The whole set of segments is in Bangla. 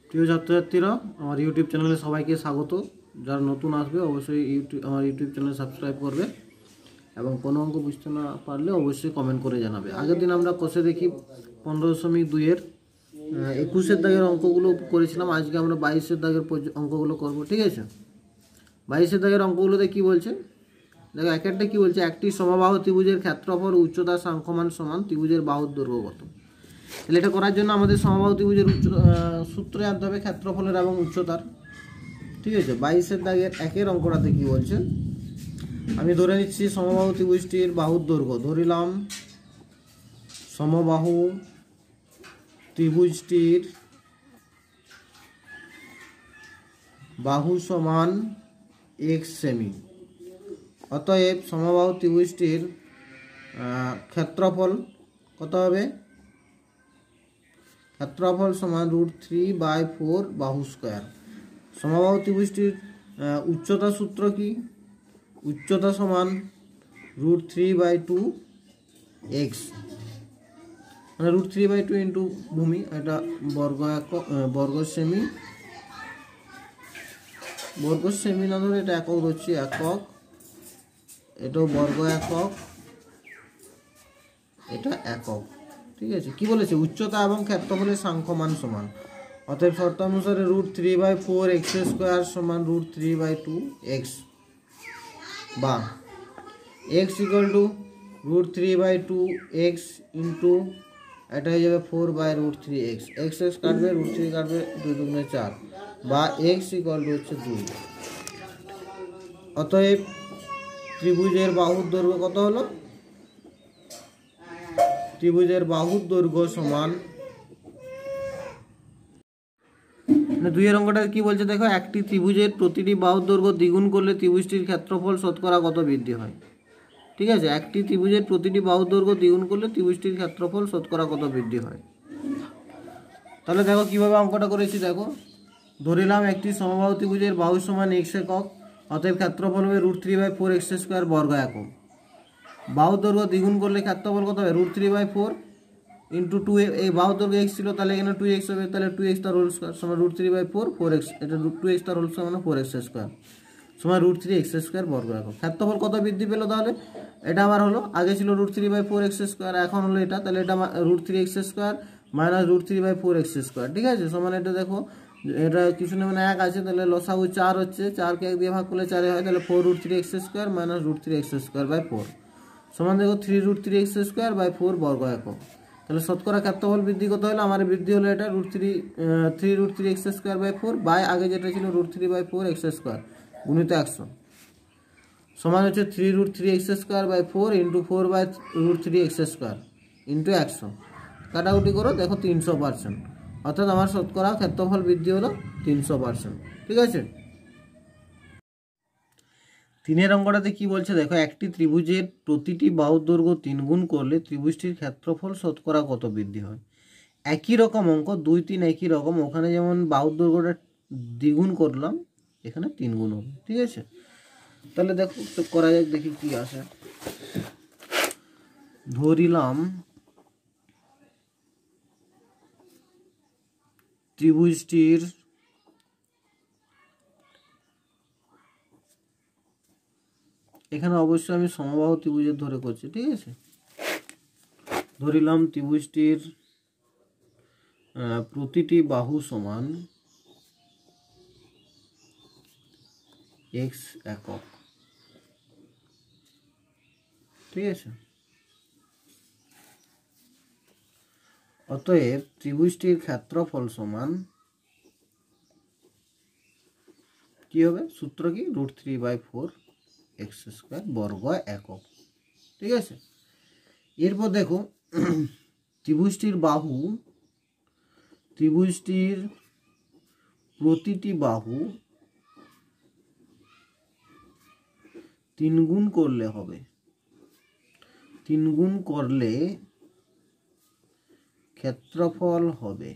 প্রিয় ছাত্রছাত্রীরা, আমার ইউটিউব চ্যানেলে সবাইকে স্বাগত। যারা নতুন আসবে অবশ্যই আমার ইউটিউব চ্যানেল সাবস্ক্রাইব করবে এবং কোনো অঙ্ক বুঝতে না পারলে অবশ্যই কমেন্ট করে জানাবে। আগের দিন আমরা কষে দেখি 15.2-এর 21-এর দাগের অঙ্কগুলো করেছিলাম। আজকে আমরা 22-এর দাগের অঙ্কগুলো করব, ঠিক আছে? 22-এর দাগের অঙ্কগুলোতে কি বলছে দেখো, এক একটা কি বলছে, একটি সমবাহু ত্রিভুজের ক্ষেত্রফল উচ্চতা সাংখ্যমান সমান ত্রিভুজের বাহুর দৈর্ঘ্য কত। তাহলে এটা করার জন্য আমাদের সমবাহু ত্রিভুজের সূত্রে আনতে হবে ক্ষেত্রফলের এবং উচ্চতার, ঠিক আছে? 22-এর দাগের একের অঙ্কটাতে কি বলছে, আমি ধরে নিচ্ছি সমবাহু ত্রিভুজটির বাহুর দৈর্ঘ্য। ধরিলাম সমবাহু ত্রিভুজটির বাহু সমান x সেমি। অতএব সমবাহু ত্রিভুজটির ক্ষেত্রফল কত হবে? ক্ষেত্রফল সমান √3/4 বাহু স্কয়ার। সমবাহু ত্রিভুজটির উচ্চতা সূত্র কি? উচ্চতা সমান √3/2x, মানে √3/2 ইন্টু ভূমি, এটা বর্গ সেমি না ধরে এটা একক ধরছি, একক, এটাও বর্গ একক, এটা একক, ঠিক আছে? কি বলেছে? উচ্চতা এবং ক্ষেত্রফলের সাংখ্যমান সমান। অতএব শর্ত অনুসারে √3/4x² সমান √3/2x, বা x equal to √3/2x into এটা হয়ে যাবে 4/√3x। x কাটবে, √3 কাটবে, 2 2 4, বা x ইকুয়াল টু হচ্ছে 2। অতএব ত্রিভুজের বাহুর দৈর্ঘ্য কত হলো? ত্রিভুজের বাহুর দৈর্ঘ্য সমান, দুইয়ের অঙ্কটা কি বলছে দেখো, একটি ত্রিভুজের প্রতিটি বাহুর দৈর্ঘ্য দ্বিগুণ করলে ত্রিভুজটির ক্ষেত্রফল শতকরা কত বৃদ্ধি হয়? ঠিক আছে, একটি ত্রিভুজের প্রতিটি বাহুর দৈর্ঘ্য দ্বিগুণ করলে ত্রিভুজটির ক্ষেত্রফল শতকরা কত বৃদ্ধি হয়। তাহলে দেখো কিভাবে অঙ্কটা করেছি। দেখো, ধরিলাম একটি সমবাহু ত্রিভুজের বাহু সমান x একক, অতএব ক্ষেত্রফল হবে √3/4x² বর্গ একক। বাহুর দৈর্ঘ্য দ্বিগুণ করলে ক্ষেত্রফল কত হবে? √3/4 ইন্টু 2, এই বাহুর দৈর্ঘ্য x ছিল, তাহলে এখানে 2x হবে, তাহলে 2x তার হোল স্কয়ার সমান √3/4 4x, এটা 2x তার হোল স্কয়ার মানে 4x² সমান √3x² বর্গ একক। ক্ষেত্রফল কত বৃদ্ধি পেল? তাহলে এটা আবার হলো, আগে ছিল √3/4x², এখন হলো এটা, তাহলে এটা √3x² মাইনাস √3/4x², ঠিক আছে? সমান এটা দেখো, এটা কিছু না মানে 1 আছে, তাহলে লসাগু 4 হচ্ছে, 4কে 1 দিয়ে ভাগ করলে 4 হয়, তাহলে 4√3x² মাইনাস √3x²/4 সমান দেখো 3√3x²/4 বর্গ একক। তাহলে শতকরা ক্ষেত্রফল বৃদ্ধি কত হলো? আমার বৃদ্ধি হলো এটা √3√3x²/4 বাই আগে যেটা ছিল √3/4x² গুণিত 100 সমান হচ্ছে 3√3x²/4 ইন্টু 4/√3x² ইন্টু 100। কাটাকুটি করো, দেখো 300%, অর্থাৎ আমার শতকরা ক্ষেত্রফল বৃদ্ধি হলো 300%, ঠিক আছে? 3-এর অঙ্কটাতে কি বলছে দেখো, একটি ত্রিভুজের প্রতিটি বাহুর দৈর্ঘ্য 3 গুণ করলে ত্রিভুজটির ক্ষেত্রফল শতকরা কত বৃদ্ধি হয়। একই রকম অঙ্ক, 2 3 একই রকম, ওখানে যেমন বাহুর দৈর্ঘ্যটা দ্বিগুণ করলাম, এখানে 3 গুণ হবে, ঠিক আছে? তাহলে দেখো তো করা যাক, দেখি কি আসে। ধরিলাম ত্রিভুজটির এখানে অবশ্যই আমি সমবাহু ত্রিভুজের ধরে করছি, ঠিক আছে? ধরিলাম ত্রিভুজটির প্রতিটি বাহু সমান x একক, ঠিক আছে? অতএব ত্রিভুজটির ক্ষেত্রফল সমান কি হবে? সূত্র কি? √3/4x² বর্গ একক, ঠিক আছে? এরপর দেখো, ত্রিভুজটির প্রতিটি বাহু 3 গুণ করলে হবে, 3 গুণ করলে ক্ষেত্রফল হবে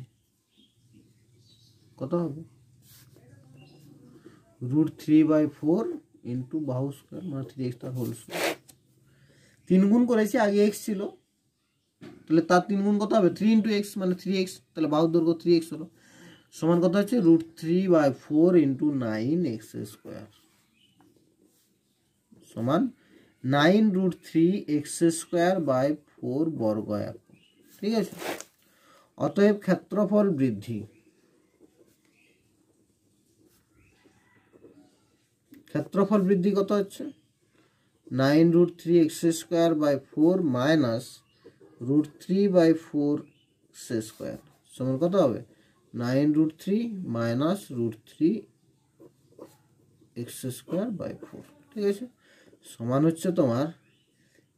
কত হবে? √3/4 ইন্টু বাহু স্কয়ার মানে 3x তার হোল স্কয়ার। 3 গুণ করেছি, আগে x ছিল, তাহলে তার 3 গুণ কত হবে? 3 × x মানে 3x, তাহলে বাহুর দৈর্ঘ্য 3x হলো। সমান কত হচ্ছে √3/4 × 9x² সমান 9√3x² বর্গ একক। ঠিক আছে, অতএব ক্ষেত্রফল বৃদ্ধি, ক্ষেত্রফল বৃদ্ধি কত হচ্ছে 9√3x² 4 -√3/4 সমান কত হবে 9√3 -√3x²/4। ঠিক আছে, সমান হচ্ছে তোমার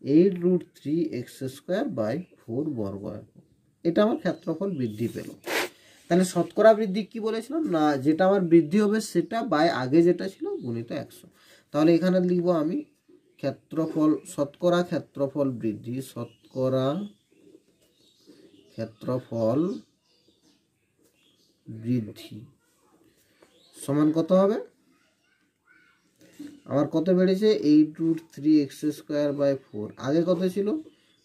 8√3x²/4 বর্গ একক। এটা আমার ক্ষেত্রফল বৃদ্ধি পেল। তাহলে শতকরা বৃদ্ধি কি বলেছিলাম না, যেটা আমার বৃদ্ধি হবে সেটা বাই আগে যেটা ছিল গুণিত 100। তাহলে এখানে লিখব আমি ক্ষেত্রফল, শতকরা ক্ষেত্রফল বৃদ্ধি, শতকরা ক্ষেত্রফল বৃদ্ধি সমান কত হবে, আমার কত বেড়েছে 8√3x²/4, আগে কত ছিল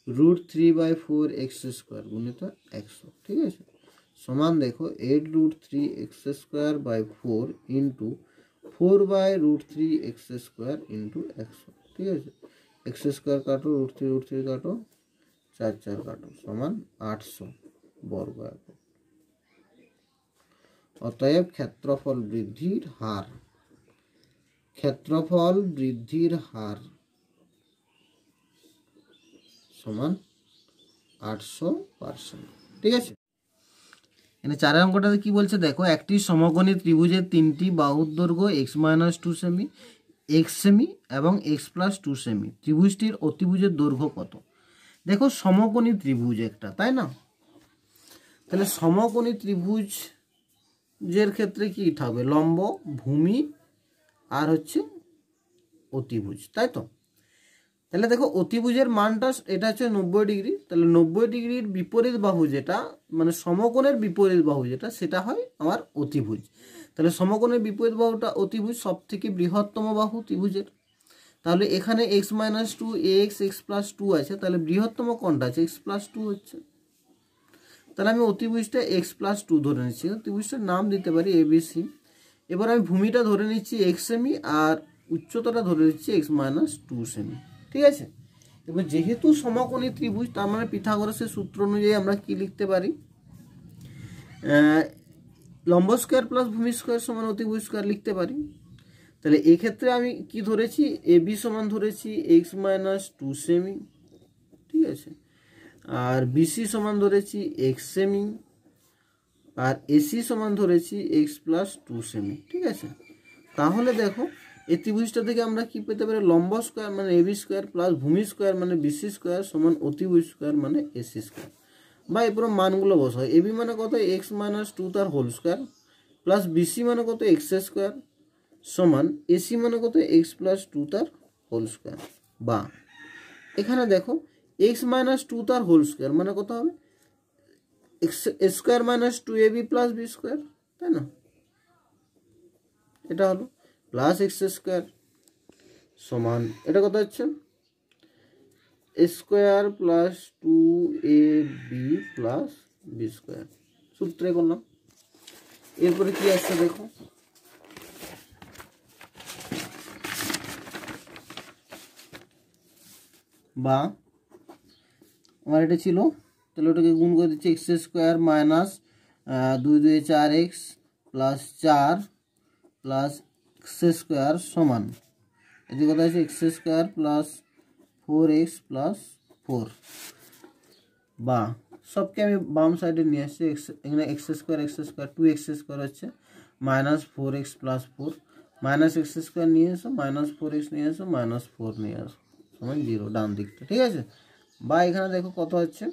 √3/4x² গুণিত 100। ঠিক আছে, সমান দেখো 8√3x²/4 × 4/√3x² × 100। ঠিক আছে, x² কাটো, √3 কাটো, 4 কাটো, সমান 800 বর্গ একক। অতএব ক্ষেত্রফল বৃদ্ধির হার, ক্ষেত্রফল বৃদ্ধির হার সমান 800%। ঠিক আছে, এখানে 4 অঙ্কটাতে কি বলছে দেখো, একটি সমকোণী ত্রিভুজের 3টি বাহুর দৈর্ঘ্য x-2 সেমি, x সেমি এবং x+2 সেমি। ত্রিভুজটির অতিভুজের দৈর্ঘ্য কত? দেখো সমকোণী ত্রিভুজ একটা, তাই না? তাহলে সমকোণী ত্রিভুজের ক্ষেত্রে কি থাকবে, লম্ব, ভূমি আর হচ্ছে অতিভুজ, তাই তো? তাহলে দেখো অতিভুজের মানটা এটা হচ্ছে 90 ডিগ্রি, তাহলে 90 ডিগ্রির বিপরীত বাহু যেটা, মানে সমকোণের বিপরীত বাহু যেটা, সেটা হয় আমার অতিভুজ। তাহলে সমকোণের বিপরীত বাহুটা অতিভুজ, সব থেকে বৃহত্তম বাহু ত্রিভুজের। তাহলে এখানে x-2 ax x+2 আছে, তাহলে বৃহত্তম কোণটা আছে x+2 হচ্ছে। তাহলে আমি অতিভুজটা x+2 ধরে নিচ্ছি, ত্রিভুজটার নাম দিতে পারি ABC। এবার আমি ভূমিটা ধরে নিচ্ছি x সেমি আর উচ্চতাটা ধরে নিচ্ছি x-2 সেমি। ঠিক আছে, এবার যেহেতু সমকোণী ত্রিভুজ, তার মানে পিথাগোরাসের সূত্র অনুযায়ী আমরা কি লিখতে পারি, লম্ব স্কয়ার প্লাস ভূমি স্কয়ার সমান অতিভুজ স্কয়ার লিখতে পারি। তাহলে এক্ষেত্রে আমি কি ধরেছি, AB সমান ধরেছি x-2 সেমি। ঠিক আছে, আর BC সমান ধরেছি x সেমি, আর AC সমান ধরেছি x+2 সেমি। ঠিক আছে, তাহলে দেখো এই ত্রিভুজটা থেকে আমরা কি পেতে পারি, লম্ব স্কয়ার মানে AB স্কয়ার প্লাস ভূমি স্কয়ার মানে BC স্কয়ার সমান অতিভুজ স্কয়ার মানে AC স্কয়ার। বা এই পুরো মানগুলো বসাই, AB মানে কত x-2 তার হোল স্কয়ার, প্লাস BC মানে কত x² সমান AC মানে কত x+2 তার হোল স্কয়ার। বা এখানে দেখো x-2 তার হোল স্কয়ার মানে কত হবে x² - 2ab + b স্কয়ার, তাই না? এটা হলো প্লাস x² সমান এটা কত হচ্ছে a² + 2ab + b স্কয়ার, সূত্রে করলাম। এরপরে কি আসছে দেখো, বা আমার এটা ছিল, তাহলে ওটাকে গুণ করে দিচ্ছি x² - 2 2 4x + 4 + x² সমান এদিকে কত আছে x² + 4x + 4। বা সবকে আমি বাম সাইডে নিয়ে আসছি, এখানে x² 2x² হচ্ছে -4x + 4, -x² নিয়ে এসো, -4x নিয়ে এসো, -4 নিয়ে আসো সমান 0 ডান দিকটা। ঠিক আছে, বা এখানে দেখো কত হচ্ছে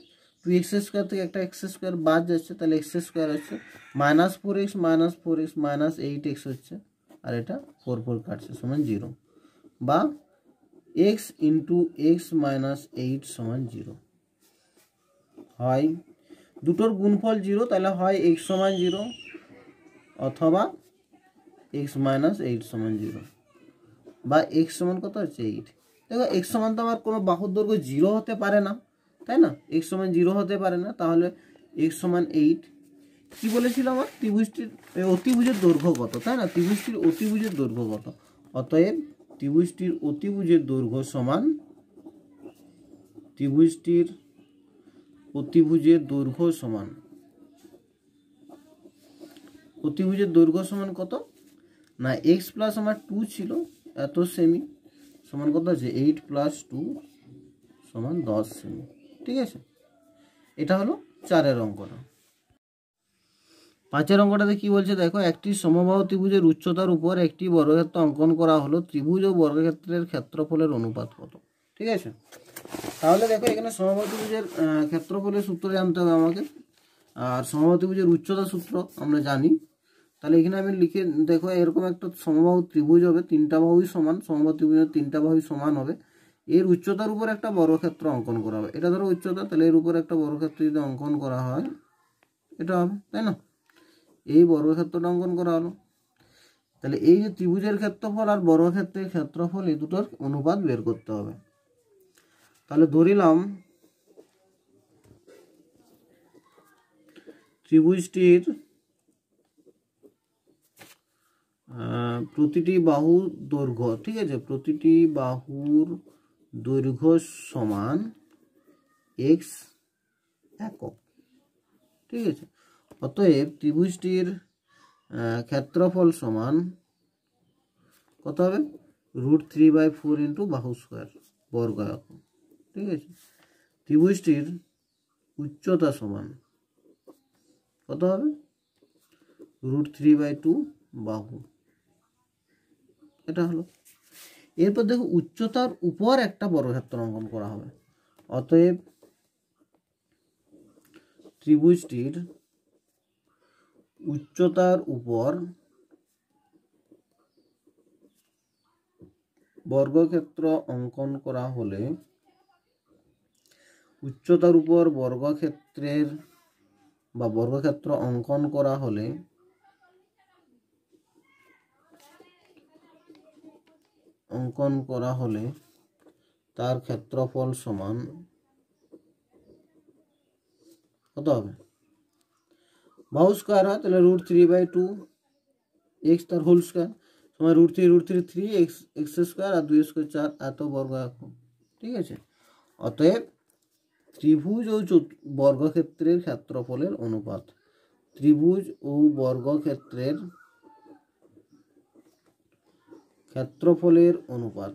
2x² থেকে একটা x² বাদ যাচ্ছে, তাহলে x² হচ্ছে -4x -4x -8x হচ্ছে, আর এটা 4 4 কাটছে সমান 0। বা x × x - 8 সমান 0 হয়, দুটোর গুণফল 0, তাহলে হয় x সমান 0 অথবা x - 8 সমান 0। বা x সমান কত হচ্ছে 8। দেখো x সমান তো আমার কোনো বাহুর দৈর্ঘ্য 0 হতে পারে না, তাই না? x সমান 0 হতে পারে না, তাহলে x সমান 8। কি বলেছিল আমার, ত্রিভুজটির অতিভুজের দৈর্ঘ্য কত, তাই না? ত্রিভুজটির অতিভুজের দৈর্ঘ্য কত, অতএব ত্রিভুজটির অতিভুজের দৈর্ঘ্য সমান, ত্রিভুজটির অতিভুজের দৈর্ঘ্য সমান, অতিভুজের দৈর্ঘ্য সমান কত না, এক্স প্লাস আমার 2 ছিল এত সেমি সমান কত আছে 8 প্লাস 2 সমান 10 সেমি। ঠিক আছে, এটা হলো 4 অঙ্কটা। 5 অঙ্কটাতে কি বলছে দেখো, একটি সমবাহু ত্রিভুজের উচ্চতার উপর একটি বর্গক্ষেত্র অঙ্কন করা হলো, ত্রিভুজ ও বর্গক্ষেত্রের ক্ষেত্রফলের অনুপাত কত। ঠিক আছে, তাহলে দেখো এখানে সমবাহু ত্রিভুজের ক্ষেত্রফলের সূত্র জানতে হবে আমাকে, আর সমবাহু ত্রিভুজের উচ্চতা সূত্র আমরা জানি। তাহলে এখানে আমি লিখে দেখো, এরকম একটা সমবাহু ত্রিভুজ হবে, 3টা বাহুই সমান, সমবাহু ত্রিভুজের 3টা বাহুই সমান হবে, এর উচ্চতার উপর একটা বর্গক্ষেত্র অঙ্কন করা হবে। এটা ধরো উচ্চতা, তাহলে এর উপর একটা বর্গক্ষেত্র যদি অঙ্কন করা হয় এটা হবে, তাই না? এই বর্গক্ষেত্রটা অঙ্কন করা হলো। তাহলে এই যে ত্রিভুজের ক্ষেত্রফল আর বর্গক্ষেত্রের ক্ষেত্রফল, এই দুটোর অনুপাত বের করতে হবে। তাহলে ধরিলাম ত্রিভুজটির প্রতিটি বাহুর দৈর্ঘ্য, ঠিক আছে, প্রতিটি বাহুর দৈর্ঘ্য সমান x একক। ঠিক আছে, অতএব ত্রিভুজটির ক্ষেত্রফল সমান কত হবে, √3/4 ইন্টু বাহু স্কোয়ার বর্গ একক। ঠিক আছে, ত্রিভুজটির উচ্চতা সমান কত হবে, √3/2 বাহু। এটা হলো। এরপর দেখো উচ্চতার উপর একটা বর্গক্ষেত্র অঙ্কন করা হবে, অতএব ত্রিভুজটির উচ্চতার উপর বর্গক্ষেত্র অঙ্কন করা হলে, উচ্চতার উপর বর্গক্ষেত্রের বা বর্গক্ষেত্র অঙ্কন করা হলে তার ক্ষেত্রফল সমান কত হবে, বাহু স্কোয়ার হয় তাহলে √3/2 এক্স তার হোল স্কোয়ার সমান √3 এক্স স্কোয়ার আর 2 স্কোয়ার 4 এত বর্গ একক। ঠিক আছে, অতএব ত্রিভুজ ও বর্গক্ষেত্রের ক্ষেত্রফলের অনুপাত, ত্রিভুজ ও বর্গক্ষেত্রের ক্ষেত্রফলের অনুপাত,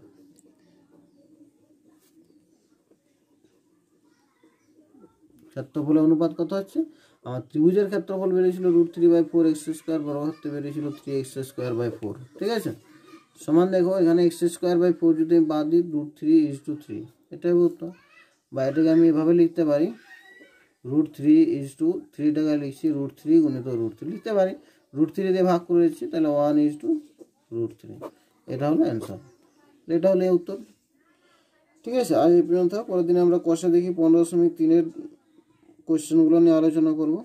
ক্ষেত্রফলের অনুপাত কত হচ্ছে, আমার ত্রিভুজের ক্ষেত্রফল বেরিয়েছিল √3/4 এক্স স্কোয়ার, বর্গক্ষেত্র বেরিয়েছিল 3x²/4। ঠিক আছে, সমান দেখো এখানে x²/4 যদি আমি বাদ দিই, √3:3, এটাই উত্তর। বা এটাকে আমি এভাবে লিখতে পারি, √3:3টাকে লিখছি √3 গুণিত √3 লিখতে পারি, √3 দিয়ে ভাগ করে দিচ্ছি, তাহলে 1:√3। এটা হলো অ্যান্সার, এটা হলো উত্তর। ঠিক আছে, আজ এই পর্যন্ত। পরের দিনে আমরা কষা দেখি 15.3-এর কোশ্চেনগুলো নিয়ে আলোচনা করব।